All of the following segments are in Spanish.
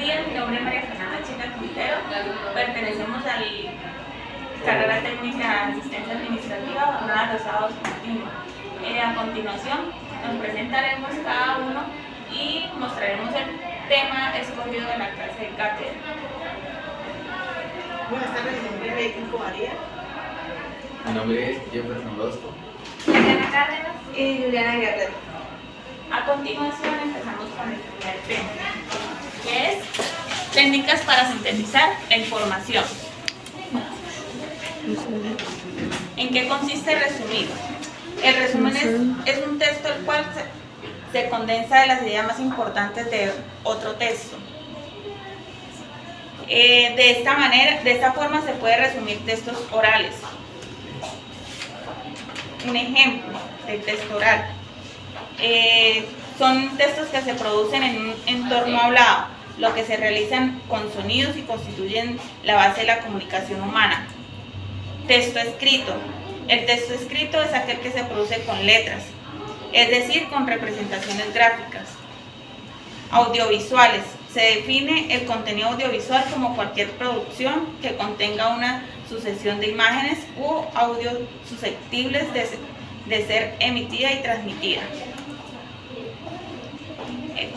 días, mi nombre es María Fernanda Chica Quintero, pertenecemos a la carrera técnica de asistencia administrativa, jornada los sábados continuos. A continuación nos presentaremos cada uno y mostraremos el tema escogido de la clase de cátedra. Buenas tardes, mi nombre es Reiki María. Mi nombre es Jefferson Orozco. Juliana Cárdenas Y Juliana Guerrero. A continuación empezamos con el primer tema, que es técnicas para sintetizar la información. ¿En qué consiste el resumido? El resumen es un texto el cual se condensa de las ideas más importantes de otro texto. De esta forma se puede resumir textos orales. Un ejemplo de texto oral. Son textos que se producen en un entorno hablado, lo que se realizan con sonidos y constituyen la base de la comunicación humana. Texto escrito. El texto escrito es aquel que se produce con letras, es decir, con representaciones gráficas. Audiovisuales. Se define el contenido audiovisual como cualquier producción que contenga una sucesión de imágenes u audio susceptibles de ser emitida y transmitida.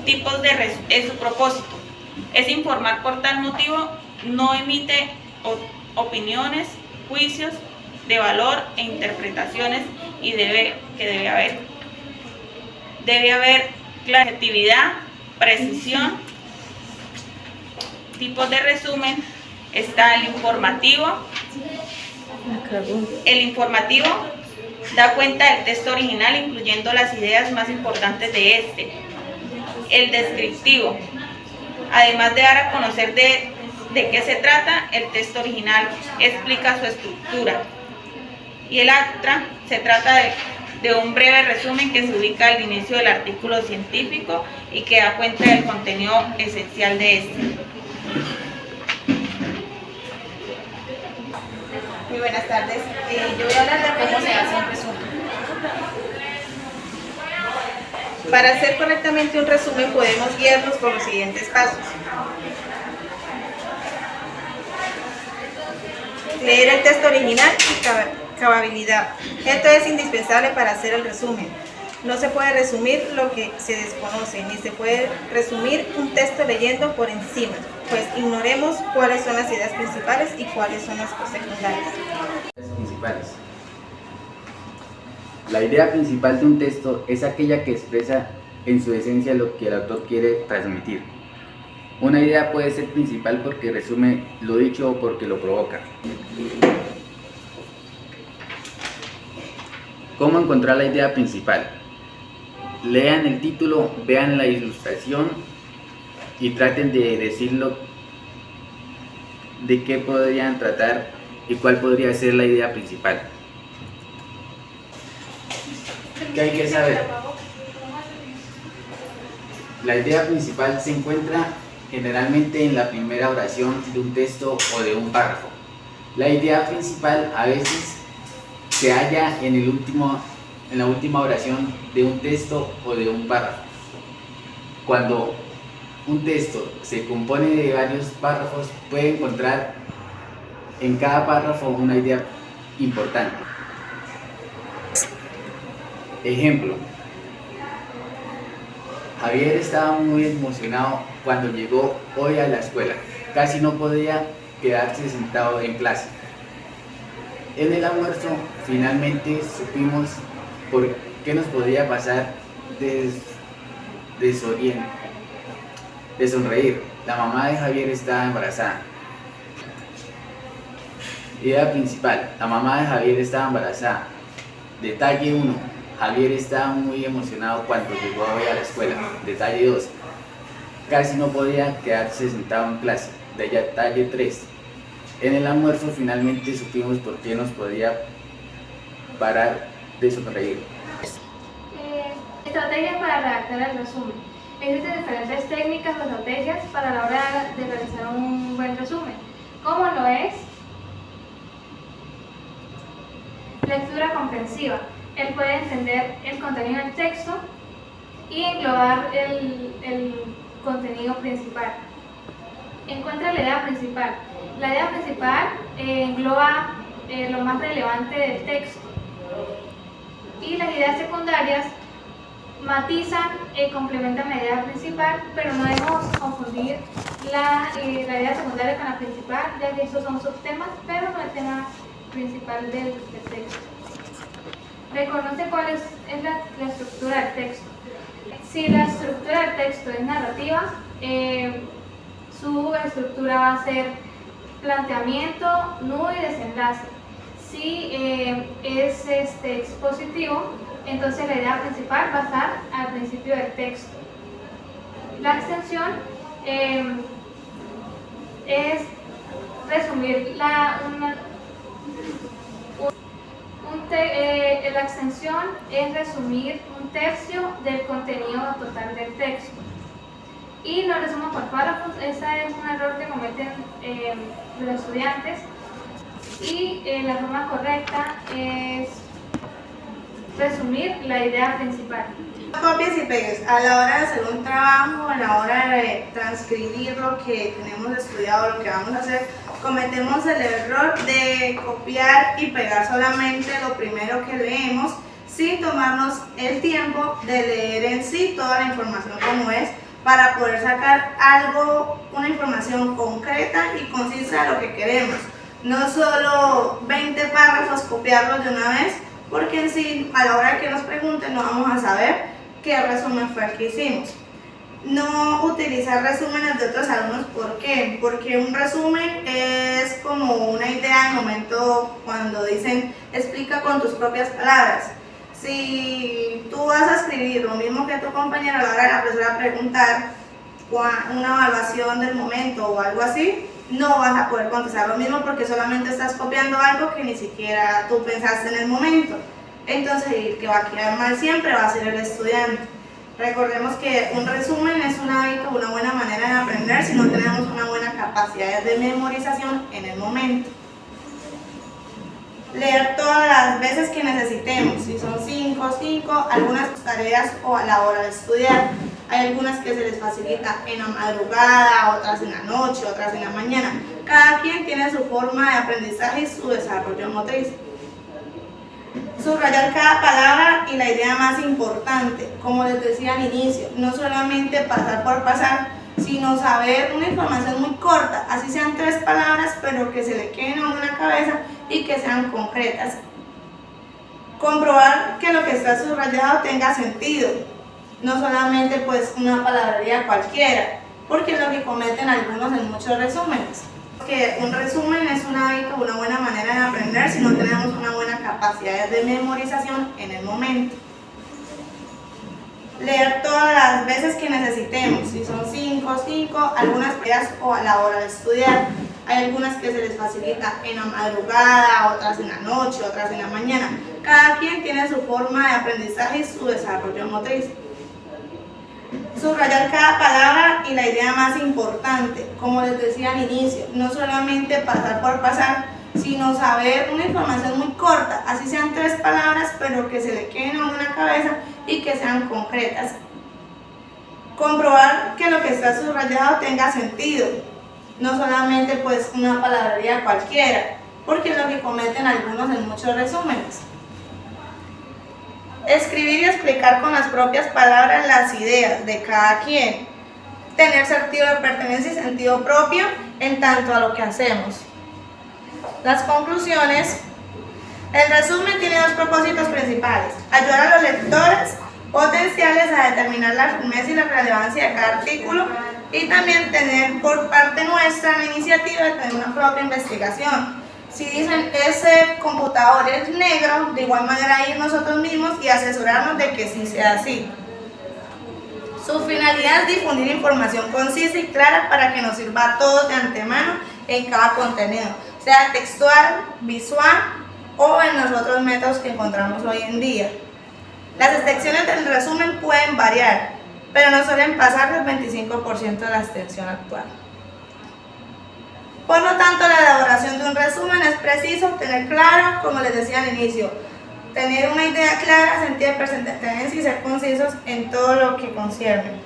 Tipos de resumen. Su propósito es informar por tal motivo, no emite opiniones, juicios de valor e interpretaciones y debe haber claridad, precisión. Tipos de resumen: está el informativo. El informativo da cuenta del texto original, incluyendo las ideas más importantes de este. El descriptivo, además de dar a conocer de qué se trata el texto original, explica su estructura. Y el acta se trata de un breve resumen que se ubica al inicio del artículo científico y que da cuenta del contenido esencial de este. Muy buenas tardes. Yo voy a hablar de cómo se hace un resumen. Para hacer correctamente un resumen podemos guiarnos por los siguientes pasos. Leer el texto original y cababilidad. Esto es indispensable para hacer el resumen. No se puede resumir lo que se desconoce, ni se puede resumir un texto leyendo por encima, pues ignoremos cuáles son las ideas principales y cuáles son las secundarias. Principales. La idea principal de un texto es aquella que expresa en su esencia lo que el autor quiere transmitir. Una idea puede ser principal porque resume lo dicho o porque lo provoca. ¿Cómo encontrar la idea principal? Lean el título, vean la ilustración y traten de decirlo de qué podrían tratar y cuál podría ser la idea principal. ¿Qué hay que saber? La idea principal se encuentra generalmente en la primera oración de un texto o de un párrafo. La idea principal a veces se halla en la última oración de un texto o de un párrafo. Cuando un texto se compone de varios párrafos, puede encontrar en cada párrafo una idea importante. Ejemplo: Javier estaba muy emocionado cuando llegó hoy a la escuela. Casi no podía quedarse sentado en clase. En el almuerzo finalmente supimos por qué nos podía pasar de sonreír. La mamá de Javier estaba embarazada. Idea principal: la mamá de Javier estaba embarazada. Detalle 1: Javier estaba muy emocionado cuando llegó hoy a la escuela. Detalle 2: casi no podía quedarse sentado en clase. Detalle 3: en el almuerzo finalmente supimos por qué nos podía parar de sonreír. Estrategias para redactar el resumen. Existen diferentes técnicas o estrategias para la hora de realizar un buen resumen, como lo es lectura comprensiva. Él puede entender el contenido del texto y englobar el contenido principal. encuentra la idea principal. La idea principal engloba lo más relevante del texto y las ideas secundarias matizan y complementan la idea principal, pero no debemos confundir la idea secundaria con la principal, ya que estos son subtemas, pero no el tema principal del texto. Reconoce cuál es la estructura del texto. Si la estructura del texto es narrativa, su estructura va a ser planteamiento, nudo y desenlace. Si es expositivo, entonces la idea principal va a estar al principio del texto. La extensión es resumir la extensión es resumir un tercio del contenido total del texto. Y lo resumo por párrafos. Ese es un error que cometen los estudiantes. Y la forma correcta es resumir la idea principal. Copias y pegues. A la hora de hacer un trabajo, a la hora de transcribir lo que tenemos estudiado, lo que vamos a hacer, cometemos el error de copiar y pegar solamente lo primero que leemos, sin tomarnos el tiempo de leer en sí toda la información como es, para poder sacar algo, una información concreta y concisa de lo que queremos. No solo 20 párrafos copiarlos de una vez, porque en sí, a la hora de que nos pregunten, no vamos a saber qué resumen fue el que hicimos. No utilizar resúmenes de otros alumnos, ¿por qué? Porque un resumen es como una idea al momento cuando dicen explica con tus propias palabras. Si tú vas a escribir lo mismo que tu compañero, a la hora de la profesora preguntar una evaluación del momento o algo así, no vas a poder contestar lo mismo porque solamente estás copiando algo que ni siquiera tú pensaste en el momento. Entonces el que va a quedar mal siempre va a ser el estudiante. Recordemos que un resumen es un hábito, una buena manera de aprender si no tenemos una buena capacidad de memorización en el momento. Leer todas las veces que necesitemos, si son 5, algunas tareas o a la hora de estudiar. Hay algunas que se les facilita en la madrugada, otras en la noche, otras en la mañana. Cada quien tiene su forma de aprendizaje y su desarrollo motriz. Subrayar cada palabra y la idea más importante, como les decía al inicio, no solamente pasar por pasar, sino saber una información muy corta, así sean 3 palabras, pero que se le queden a uno en la cabeza y que sean concretas. Comprobar que lo que está subrayado tenga sentido, no solamente pues una palabrería cualquiera, porque es lo que cometen algunos en muchos resúmenes. Que un resumen es un hábito, una buena manera de aprender si no tenemos una buena capacidad de memorización en el momento. Leer todas las veces que necesitemos, si son 5, algunas tareas o a la hora de estudiar. Hay algunas que se les facilita en la madrugada, otras en la noche, otras en la mañana. Cada quien tiene su forma de aprendizaje y su desarrollo motriz. Subrayar cada palabra y la idea más importante, como les decía al inicio, no solamente pasar por pasar, sino saber una información muy corta, así sean 3 palabras, pero que se le queden a uno en la cabeza y que sean concretas. Comprobar que lo que está subrayado tenga sentido, no solamente pues una palabrería cualquiera, porque es lo que cometen algunos en muchos resúmenes. Escribir y explicar con las propias palabras las ideas de cada quien. Tener sentido de pertenencia y sentido propio en tanto a lo que hacemos. Las conclusiones. El resumen tiene 2 propósitos principales: ayudar a los lectores potenciales a determinar la firmeza y la relevancia de cada artículo, y también tener por parte nuestra la iniciativa de tener una propia investigación. Si dicen ese computador es negro, de igual manera ir nosotros mismos y asesorarnos de que sí sea así. Su finalidad es difundir información concisa y clara para que nos sirva a todos de antemano en cada contenido, sea textual, visual o en los otros métodos que encontramos hoy en día. Las extensiones del resumen pueden variar, pero no suelen pasar del 25% de la extensión actual. Por lo tanto, la elaboración de un resumen es preciso tener claro, como les decía al inicio, tener una idea clara, sentido de pertenencia y ser concisos en todo lo que concierne.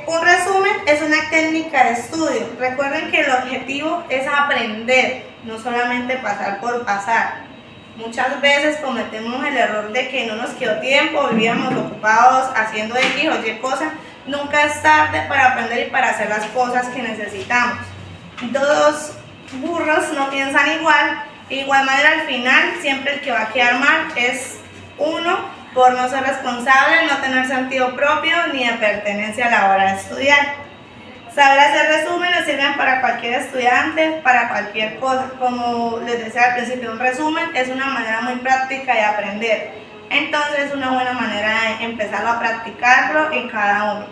Un resumen es una técnica de estudio. Recuerden que el objetivo es aprender, no solamente pasar por pasar. Muchas veces cometemos el error de que no nos quedó tiempo, vivíamos ocupados haciendo X o Y cosas. Nunca es tarde para aprender y para hacer las cosas que necesitamos. Dos burros no piensan igual. De igual manera, al final, siempre el que va a quedar mal es uno, por no ser responsable, no tener sentido propio ni de pertenencia a la hora de estudiar. Saber hacer resúmenes sirven para cualquier estudiante, para cualquier cosa. Como les decía al principio, un resumen es una manera muy práctica de aprender. Entonces es una buena manera de empezarlo a practicarlo en cada uno.